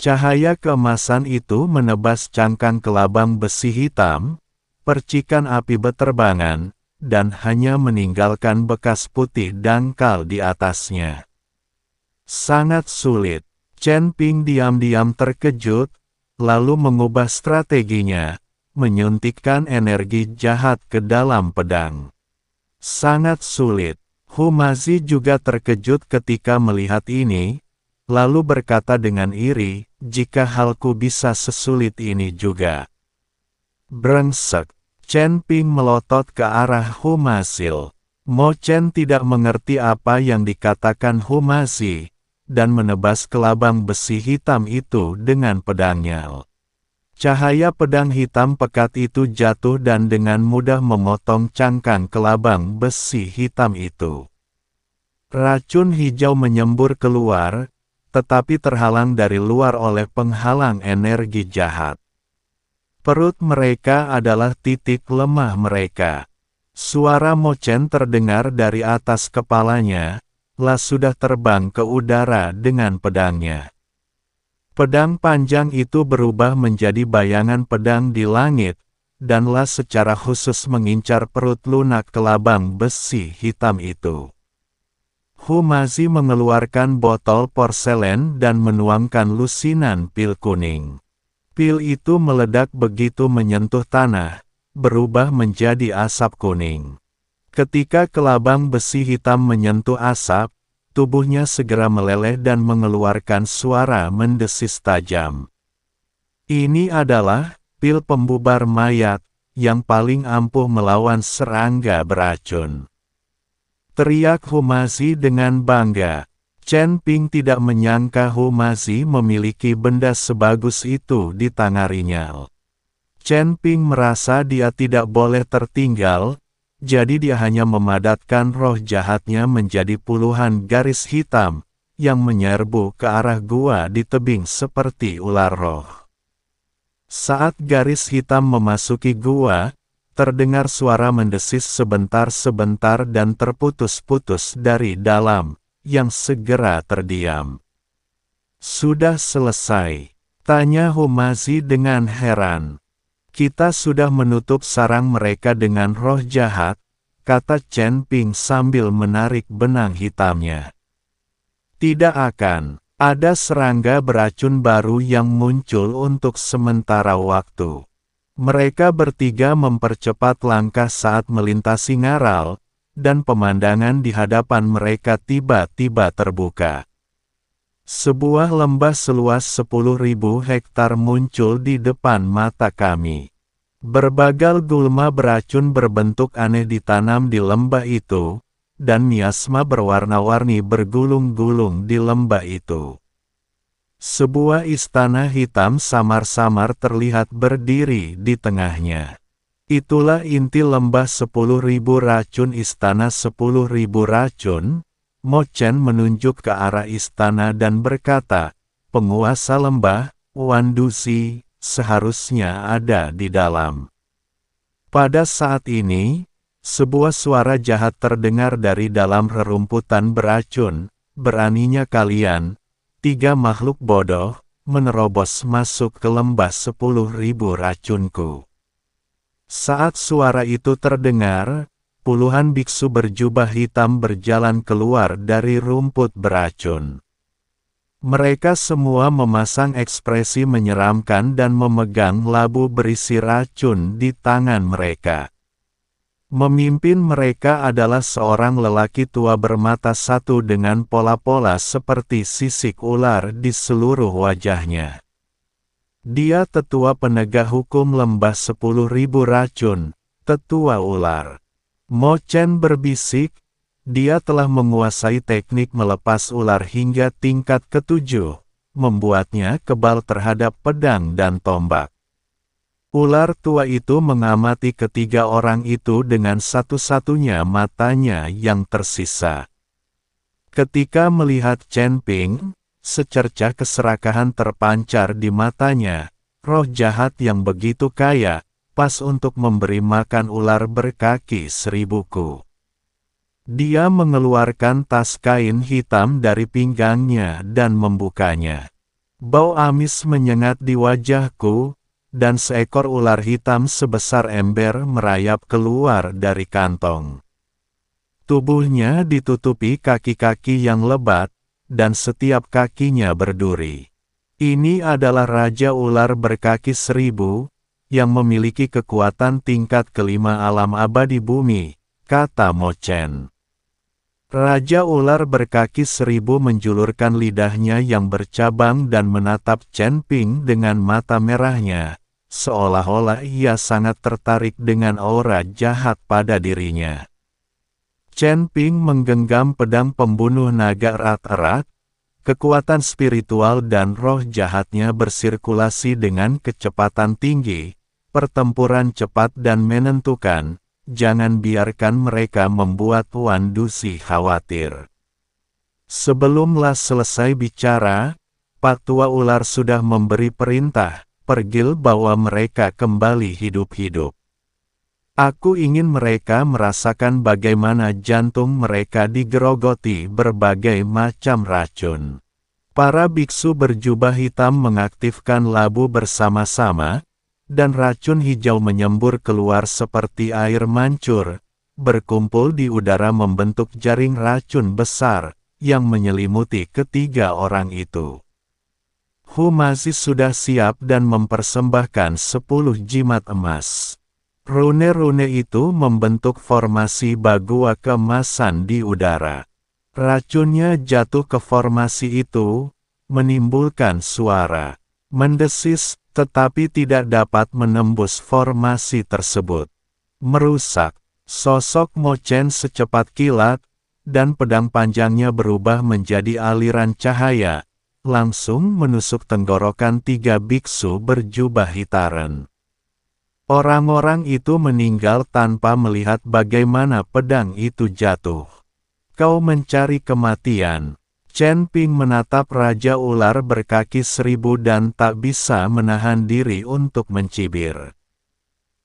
Cahaya keemasan itu menebas cangkang kelabang besi hitam, percikan api beterbangan, dan hanya meninggalkan bekas putih dangkal di atasnya. Sangat sulit. Chen Ping diam-diam terkejut, lalu mengubah strateginya, menyuntikkan energi jahat ke dalam pedang. Sangat sulit. Humazi juga terkejut ketika melihat ini, lalu berkata dengan iri, jika halku bisa sesulit ini juga. Brengsek. Chen Ping melotot ke arah Humazil. Mo Chen tidak mengerti apa yang dikatakan Humazi, dan menebas kelabang besi hitam itu dengan pedangnya. Cahaya pedang hitam pekat itu jatuh dan dengan mudah memotong cangkang kelabang besi hitam itu. Racun hijau menyembur keluar, tetapi terhalang dari luar oleh penghalang energi jahat. Perut mereka adalah titik lemah mereka. Suara Mo Chen terdengar dari atas kepalanya, lah sudah terbang ke udara dengan pedangnya. Pedang panjang itu berubah menjadi bayangan pedang di langit, dan lah secara khusus mengincar perut lunak kelabang besi hitam itu. Humazi mengeluarkan botol porselen dan menuangkan lusinan pil kuning. Pil itu meledak begitu menyentuh tanah, berubah menjadi asap kuning. Ketika kelabang besi hitam menyentuh asap, tubuhnya segera meleleh dan mengeluarkan suara mendesis tajam. Ini adalah pil pembubar mayat, yang paling ampuh melawan serangga beracun. Teriak Humazi dengan bangga. Chen Ping tidak menyangka Humazi memiliki benda sebagus itu di tangarinya. Chen Ping merasa dia tidak boleh tertinggal, jadi dia hanya memadatkan roh jahatnya menjadi puluhan garis hitam, yang menyerbu ke arah gua di tebing seperti ular roh. Saat garis hitam memasuki gua, terdengar suara mendesis sebentar-sebentar dan terputus-putus dari dalam, yang segera terdiam. Sudah selesai? Tanya Humazi dengan heran. Kita sudah menutup sarang mereka dengan roh jahat, kata Chen Ping sambil menarik benang hitamnya. Tidak akan ada serangga beracun baru yang muncul untuk sementara waktu. Mereka bertiga mempercepat langkah saat melintasi ngaral, dan pemandangan di hadapan mereka tiba-tiba terbuka. Sebuah lembah seluas 10.000 hektar muncul di depan mata kami. Berbagai gulma beracun berbentuk aneh ditanam di lembah itu, dan miasma berwarna-warni bergulung-gulung di lembah itu. Sebuah istana hitam samar-samar terlihat berdiri di tengahnya. Itulah inti lembah 10.000 racun. Istana 10.000 racun. Mo Chen menunjuk ke arah istana dan berkata, penguasa lembah, Wan Duzi, seharusnya ada di dalam. Pada saat ini, sebuah suara jahat terdengar dari dalam rerumputan beracun. Beraninya kalian, 3 makhluk bodoh, menerobos masuk ke lembah 10.000 racunku. Saat suara itu terdengar, puluhan biksu berjubah hitam berjalan keluar dari rumput beracun. Mereka semua memasang ekspresi menyeramkan dan memegang labu berisi racun di tangan mereka. Memimpin mereka adalah seorang lelaki tua bermata satu dengan pola-pola seperti sisik ular di seluruh wajahnya. Dia tetua penegak hukum lembah 10.000 racun, tetua ular. Mo Chen berbisik, dia telah menguasai teknik melepas ular hingga tingkat ke-7, membuatnya kebal terhadap pedang dan tombak. Ular tua itu mengamati ketiga orang itu dengan satu-satunya matanya yang tersisa. Ketika melihat Chen Ping, secercah keserakahan terpancar di matanya, roh jahat yang begitu kaya, pas untuk memberi makan ular berkaki 1000-ku. Dia mengeluarkan tas kain hitam dari pinggangnya dan membukanya. Bau amis menyengat di wajahku, dan seekor ular hitam sebesar ember merayap keluar dari kantong. Tubuhnya ditutupi kaki-kaki yang lebat, dan setiap kakinya berduri. Ini adalah Raja Ular berkaki 1000, yang memiliki kekuatan tingkat kelima alam abadi bumi, kata Mo Chen. Raja Ular berkaki 1000 menjulurkan lidahnya yang bercabang dan menatap Chen Ping dengan mata merahnya, seolah-olah ia sangat tertarik dengan aura jahat pada dirinya. Chen Ping menggenggam pedang pembunuh naga erat-erat, kekuatan spiritual dan roh jahatnya bersirkulasi dengan kecepatan tinggi, pertempuran cepat dan menentukan. Jangan biarkan mereka membuat Wan Dusi khawatir. Sebelum Las selesai bicara, Pak Tua Ular sudah memberi perintah, pergil bawa mereka kembali hidup-hidup. Aku ingin mereka merasakan bagaimana jantung mereka digerogoti berbagai macam racun. Para biksu berjubah hitam mengaktifkan labu bersama-sama, dan racun hijau menyembur keluar seperti air mancur, berkumpul di udara membentuk jaring racun besar, yang menyelimuti ketiga orang itu. Humazis sudah siap dan mempersembahkan 10 jimat emas. Rune-rune itu membentuk formasi bagua keemasan di udara. Racunnya jatuh ke formasi itu, menimbulkan suara mendesis, tetapi tidak dapat menembus formasi tersebut. Merusak. Sosok Mo Chen secepat kilat, dan pedang panjangnya berubah menjadi aliran cahaya, langsung menusuk tenggorokan 3 biksu berjubah hitam. Orang-orang itu meninggal tanpa melihat bagaimana pedang itu jatuh. Kau mencari kematian. Chen Ping menatap Raja Ular berkaki 1000 dan tak bisa menahan diri untuk mencibir.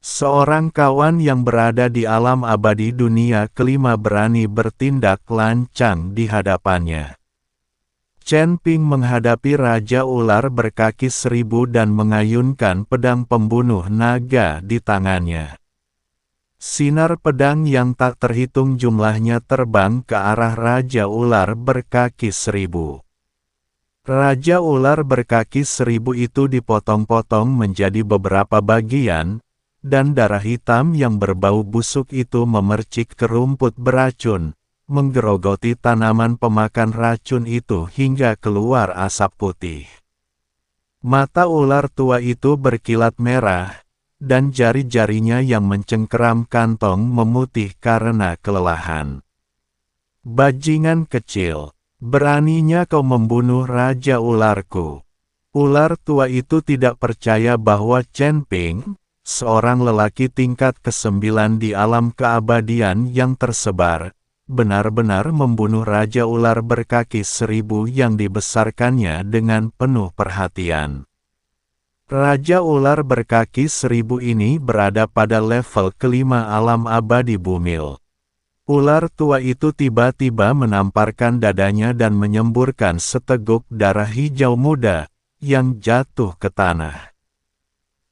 Seorang kawan yang berada di alam abadi dunia kelima berani bertindak lancang di hadapannya. Chen Ping menghadapi Raja Ular berkaki 1000 dan mengayunkan pedang pembunuh naga di tangannya. Sinar pedang yang tak terhitung jumlahnya terbang ke arah Raja Ular berkaki 1000. Raja Ular berkaki 1000 itu dipotong-potong menjadi beberapa bagian, dan darah hitam yang berbau busuk itu memercik ke rumput beracun, menggerogoti tanaman pemakan racun itu hingga keluar asap putih. Mata ular tua itu berkilat merah, dan jari-jarinya yang mencengkeram kantong memutih karena kelelahan. Bajingan kecil, beraninya kau membunuh Raja Ularku. Ular tua itu tidak percaya bahwa Chen Ping, seorang lelaki tingkat ke-9 di alam keabadian yang tersebar, benar-benar membunuh Raja Ular berkaki 1000 yang dibesarkannya dengan penuh perhatian. Raja Ular berkaki 1000 ini berada pada level kelima alam abadi Bumil. Ular tua itu tiba-tiba menamparkan dadanya dan menyemburkan seteguk darah hijau muda, yang jatuh ke tanah.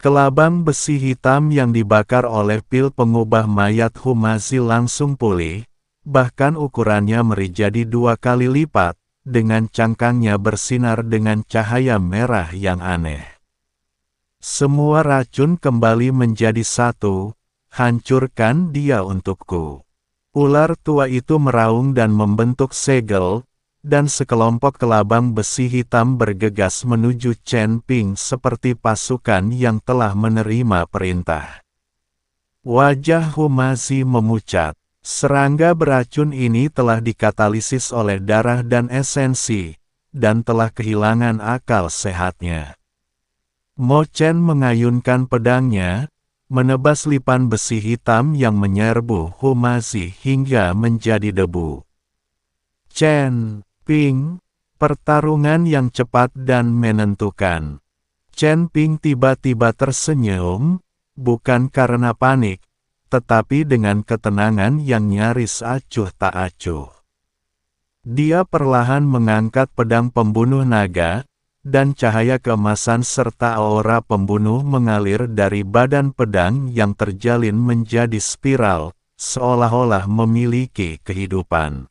Kelabang besi hitam yang dibakar oleh pil pengubah mayat Humazi langsung pulih, bahkan ukurannya menjadi 2 kali lipat, dengan cangkangnya bersinar dengan cahaya merah yang aneh. Semua racun kembali menjadi satu, hancurkan dia untukku. Ular tua itu meraung dan membentuk segel, dan sekelompok kelabang besi hitam bergegas menuju Chen Ping seperti pasukan yang telah menerima perintah. Wajah Humazi memucat. Serangga beracun ini telah dikatalisis oleh darah dan esensi, dan telah kehilangan akal sehatnya. Mo Chen mengayunkan pedangnya, menebas lipan besi hitam yang menyerbu Humazi hingga menjadi debu. Chen Ping, pertarungan yang cepat dan menentukan. Chen Ping tiba-tiba tersenyum, bukan karena panik, tetapi dengan ketenangan yang nyaris acuh tak acuh. Dia perlahan mengangkat pedang pembunuh naga, dan cahaya keemasan serta aura pembunuh mengalir dari badan pedang yang terjalin menjadi spiral, seolah-olah memiliki kehidupan.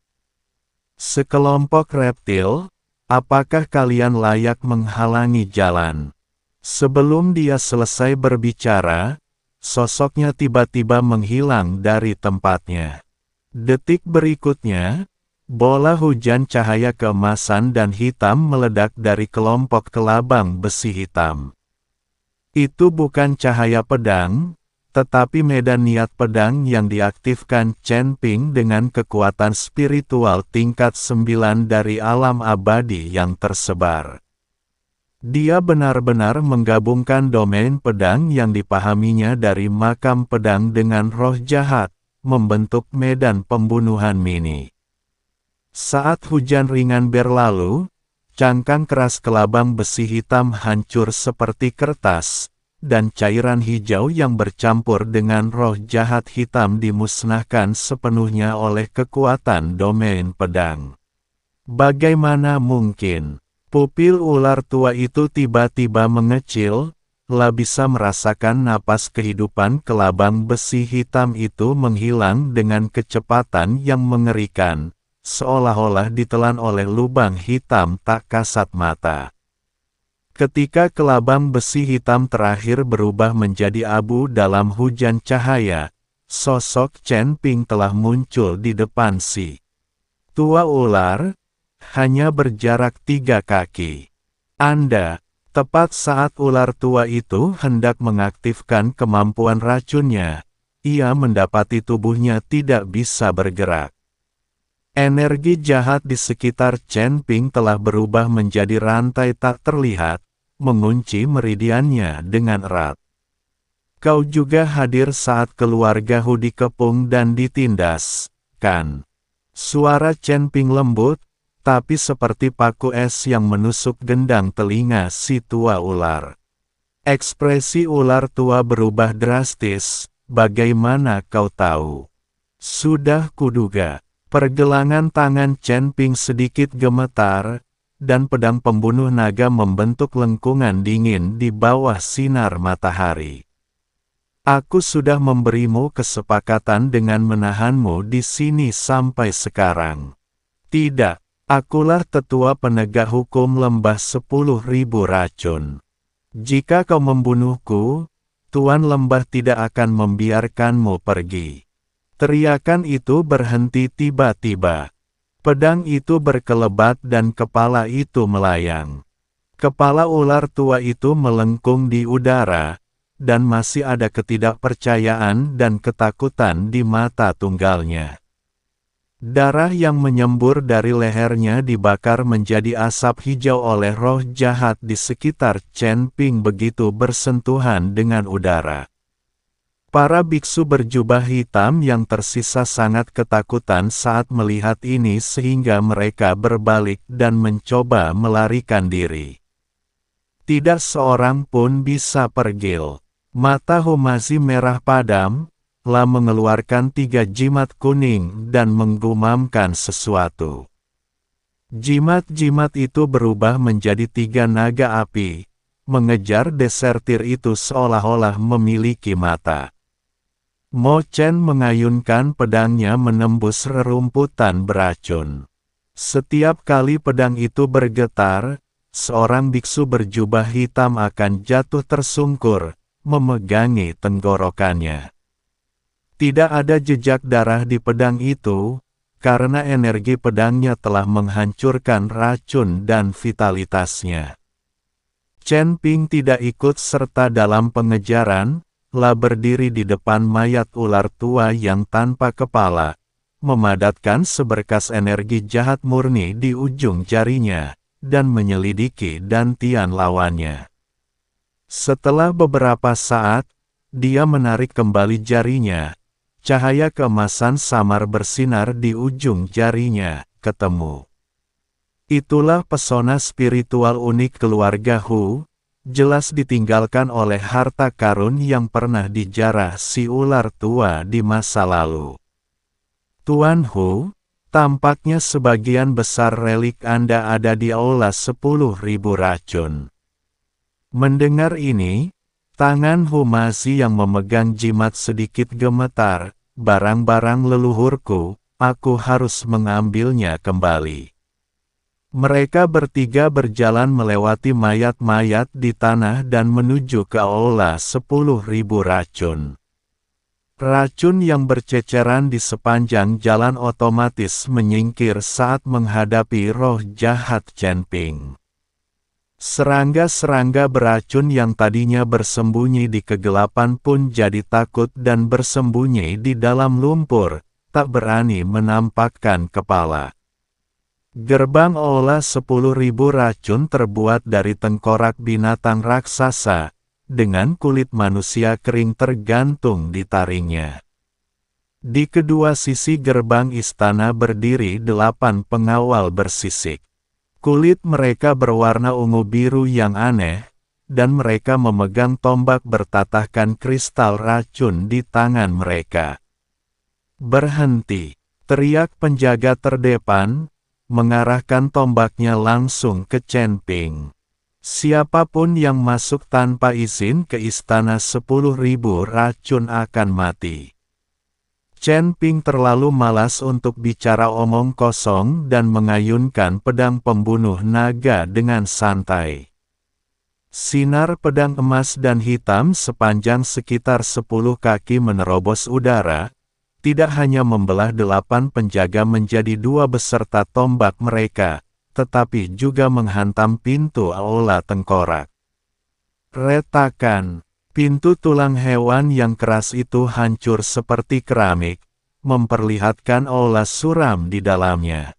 Sekelompok reptil, apakah kalian layak menghalangi jalan? Sebelum dia selesai berbicara, sosoknya tiba-tiba menghilang dari tempatnya. Detik berikutnya, bola hujan cahaya keemasan dan hitam meledak dari kelompok kelabang besi hitam. Itu bukan cahaya pedang, tetapi medan niat pedang yang diaktifkan Chen Ping dengan kekuatan spiritual tingkat 9 dari alam abadi yang tersebar. Dia benar-benar menggabungkan domain pedang yang dipahaminya dari makam pedang dengan roh jahat, membentuk medan pembunuhan mini. Saat hujan ringan berlalu, cangkang keras kelabang besi hitam hancur seperti kertas, dan cairan hijau yang bercampur dengan roh jahat hitam dimusnahkan sepenuhnya oleh kekuatan domain pedang. Bagaimana mungkin? Pupil ular tua itu tiba-tiba mengecil, bisa merasakan napas kehidupan kelabang besi hitam itu menghilang dengan kecepatan yang mengerikan, seolah-olah ditelan oleh lubang hitam tak kasat mata. Ketika kelabang besi hitam terakhir berubah menjadi abu dalam hujan cahaya, sosok Chen Ping telah muncul di depan si tua ular, hanya berjarak 3 kaki. Tepat saat ular tua itu hendak mengaktifkan kemampuan racunnya, ia mendapati tubuhnya tidak bisa bergerak. Energi jahat di sekitar Chen Ping telah berubah menjadi rantai tak terlihat, mengunci meridiannya dengan erat. Kau juga hadir saat keluarga Hu dikepung dan ditindas, kan? Suara Chen Ping lembut, tapi seperti paku es yang menusuk gendang telinga si tua ular. Ekspresi ular tua berubah drastis, bagaimana kau tahu? Sudah kuduga. Pergelangan tangan Chen Ping sedikit gemetar, dan pedang pembunuh naga membentuk lengkungan dingin di bawah sinar matahari. Aku sudah memberimu kesepakatan dengan menahanmu di sini sampai sekarang. Tidak, akulah tetua penegak hukum lembah 10.000 racun. Jika kau membunuhku, Tuan Lembah tidak akan membiarkanmu pergi. Teriakan itu berhenti tiba-tiba. Pedang itu berkelebat dan kepala itu melayang. Kepala ular tua itu melengkung di udara, dan masih ada ketidakpercayaan dan ketakutan di mata tunggalnya. Darah yang menyembur dari lehernya dibakar menjadi asap hijau oleh roh jahat di sekitar Chen Ping begitu bersentuhan dengan udara. Para biksu berjubah hitam yang tersisa sangat ketakutan saat melihat ini sehingga mereka berbalik dan mencoba melarikan diri. Tidak seorang pun bisa pergil. Mata Hu masih merah padam, mengeluarkan 3 jimat kuning dan menggumamkan sesuatu. Jimat-jimat itu berubah menjadi 3 naga api, mengejar desertir itu seolah-olah memiliki mata. Mo Chen mengayunkan pedangnya menembus rerumputan beracun. Setiap kali pedang itu bergetar, seorang biksu berjubah hitam akan jatuh tersungkur, memegangi tenggorokannya. Tidak ada jejak darah di pedang itu, karena energi pedangnya telah menghancurkan racun dan vitalitasnya. Chen Ping tidak ikut serta dalam pengejaran, berdiri di depan mayat ular tua yang tanpa kepala, memadatkan seberkas energi jahat murni di ujung jarinya, dan menyelidiki dantian lawannya. Setelah beberapa saat, dia menarik kembali jarinya, cahaya keemasan samar bersinar di ujung jarinya, ketemu. Itulah pesona spiritual unik keluarga Hu, jelas ditinggalkan oleh harta karun yang pernah dijarah si ular tua di masa lalu. Tuan Hu, Tampaknya sebagian besar relik Anda ada di aula 10.000 racun. Mendengar ini, tangan Humazi yang memegang jimat sedikit gemetar. Barang-barang leluhurku, aku harus mengambilnya kembali. Mereka bertiga berjalan melewati mayat-mayat di tanah dan menuju ke aula 10.000 racun. Racun yang berceceran di sepanjang jalan otomatis menyingkir saat menghadapi roh jahat Chen Ping. Serangga-serangga beracun yang tadinya bersembunyi di kegelapan pun jadi takut dan bersembunyi di dalam lumpur, tak berani menampakkan kepala. Gerbang aula 10.000 racun terbuat dari tengkorak binatang raksasa, dengan kulit manusia kering tergantung di taringnya. Di kedua sisi gerbang istana berdiri 8 pengawal bersisik. Kulit mereka berwarna ungu biru yang aneh, dan mereka memegang tombak bertatahkan kristal racun di tangan mereka. "Berhenti!" teriak penjaga terdepan, mengarahkan tombaknya langsung ke Chen Ping. "Siapapun yang masuk tanpa izin ke istana 10.000 racun akan mati." Chen Ping terlalu malas untuk bicara omong kosong dan mengayunkan pedang pembunuh naga dengan santai. Sinar pedang emas dan hitam sepanjang sekitar 10 kaki menerobos udara, tidak hanya membelah 8 penjaga menjadi 2 beserta tombak mereka, tetapi juga menghantam pintu aula tengkorak. Retakan. Pintu tulang hewan yang keras itu hancur seperti keramik, memperlihatkan aula suram di dalamnya.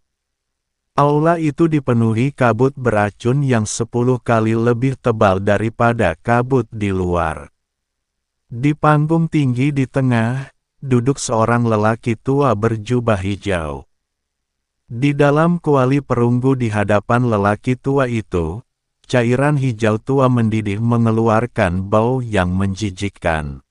Aula itu dipenuhi kabut beracun yang 10 kali lebih tebal daripada kabut di luar. Di panggung tinggi di tengah, duduk seorang lelaki tua berjubah hijau. Di dalam kuali perunggu di hadapan lelaki tua itu, cairan hijau tua mendidih mengeluarkan bau yang menjijikkan.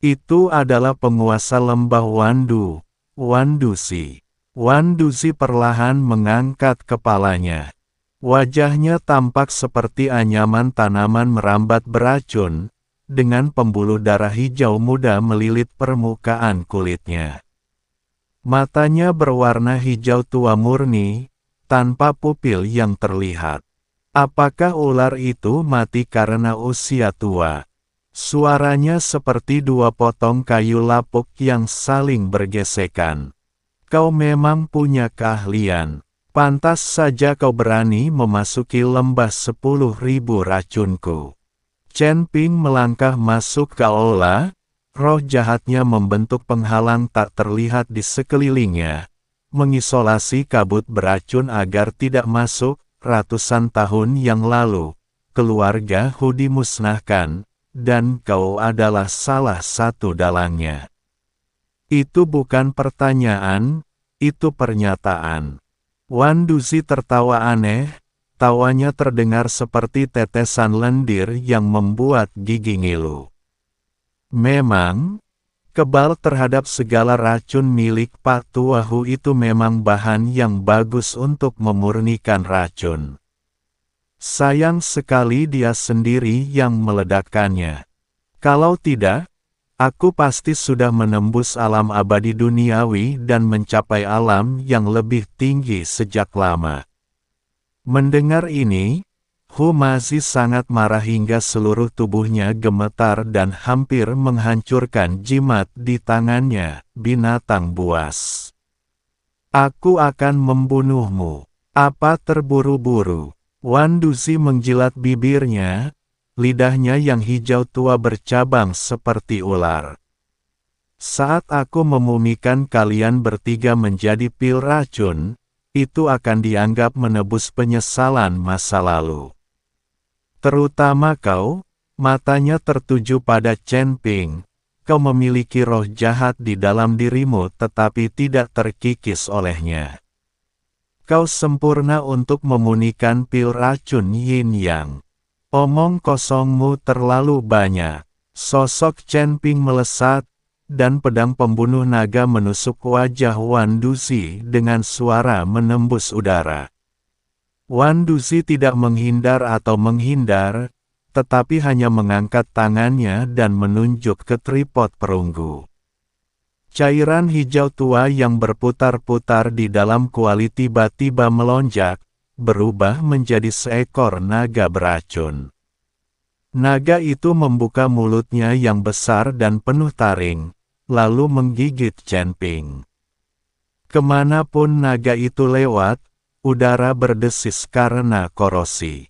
Itu adalah penguasa lembah Wandu, Wanduzi. Wanduzi perlahan mengangkat kepalanya. Wajahnya tampak seperti anyaman tanaman merambat beracun, dengan pembuluh darah hijau muda melilit permukaan kulitnya. Matanya berwarna hijau tua murni, tanpa pupil yang terlihat. Apakah ular itu mati karena usia tua? Suaranya seperti 2 potong kayu lapuk yang saling bergesekan. Kau memang punya keahlian. Pantas saja kau berani memasuki lembah 10.000 racunku. Chen Ping melangkah masuk ke aula, roh jahatnya membentuk penghalang tak terlihat di sekelilingnya, mengisolasi kabut beracun agar tidak masuk. Ratusan tahun yang lalu, keluarga Hu dimusnahkan, dan kau adalah salah satu dalangnya. Itu bukan pertanyaan, itu pernyataan. Wanduzi tertawa aneh, tawanya terdengar seperti tetesan lendir yang membuat gigi ngilu. Memang, kebal terhadap segala racun milik Pak Tua Hu itu memang bahan yang bagus untuk memurnikan racun. Sayang sekali dia sendiri yang meledakkannya. Kalau tidak, aku pasti sudah menembus alam abadi duniawi dan mencapai alam yang lebih tinggi sejak lama. Mendengar ini, Humazi sangat marah hingga seluruh tubuhnya gemetar dan hampir menghancurkan jimat di tangannya, binatang buas. Aku akan membunuhmu. Apa terburu-buru? Wanduzi menjilat bibirnya, lidahnya yang hijau tua bercabang seperti ular. Saat aku memumikan kalian bertiga menjadi pil racun, itu akan dianggap menebus penyesalan masa lalu. Terutama kau, matanya tertuju pada Chen Ping. Kau memiliki roh jahat di dalam dirimu tetapi tidak terkikis olehnya. Kau sempurna untuk memunikan pil racun yin yang. Omong kosongmu terlalu banyak. Sosok Chen Ping melesat, dan pedang pembunuh naga menusuk wajah Wan Duzi dengan suara menembus udara. Wan Duzi tidak menghindar atau menghindar, tetapi hanya mengangkat tangannya dan menunjuk ke tripod perunggu. Cairan hijau tua yang berputar-putar di dalam kuali tiba-tiba melonjak, berubah menjadi seekor naga beracun. Naga itu membuka mulutnya yang besar dan penuh taring, lalu menggigit Chen Ping. Kemanapun naga itu lewat, udara berdesis karena korosi.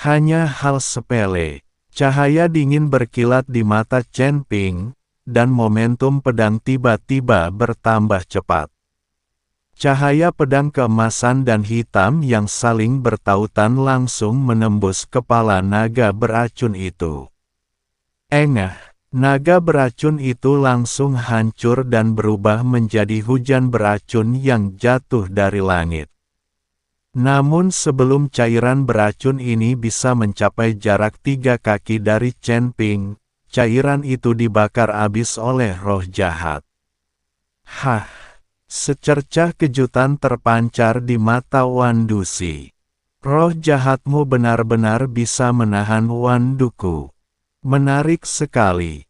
Hanya hal sepele, cahaya dingin berkilat di mata Chen Ping, dan momentum pedang tiba-tiba bertambah cepat. Cahaya pedang keemasan dan hitam yang saling bertautan langsung menembus kepala naga beracun itu. Engah, naga beracun itu langsung hancur dan berubah menjadi hujan beracun yang jatuh dari langit. Namun sebelum cairan beracun ini bisa mencapai jarak 3 kaki dari Chen Ping, cairan itu dibakar habis oleh roh jahat. Hah! Secercah kejutan terpancar di mata Wan Duzi. Roh jahatmu benar-benar bisa menahan Wan Duku. Menarik sekali.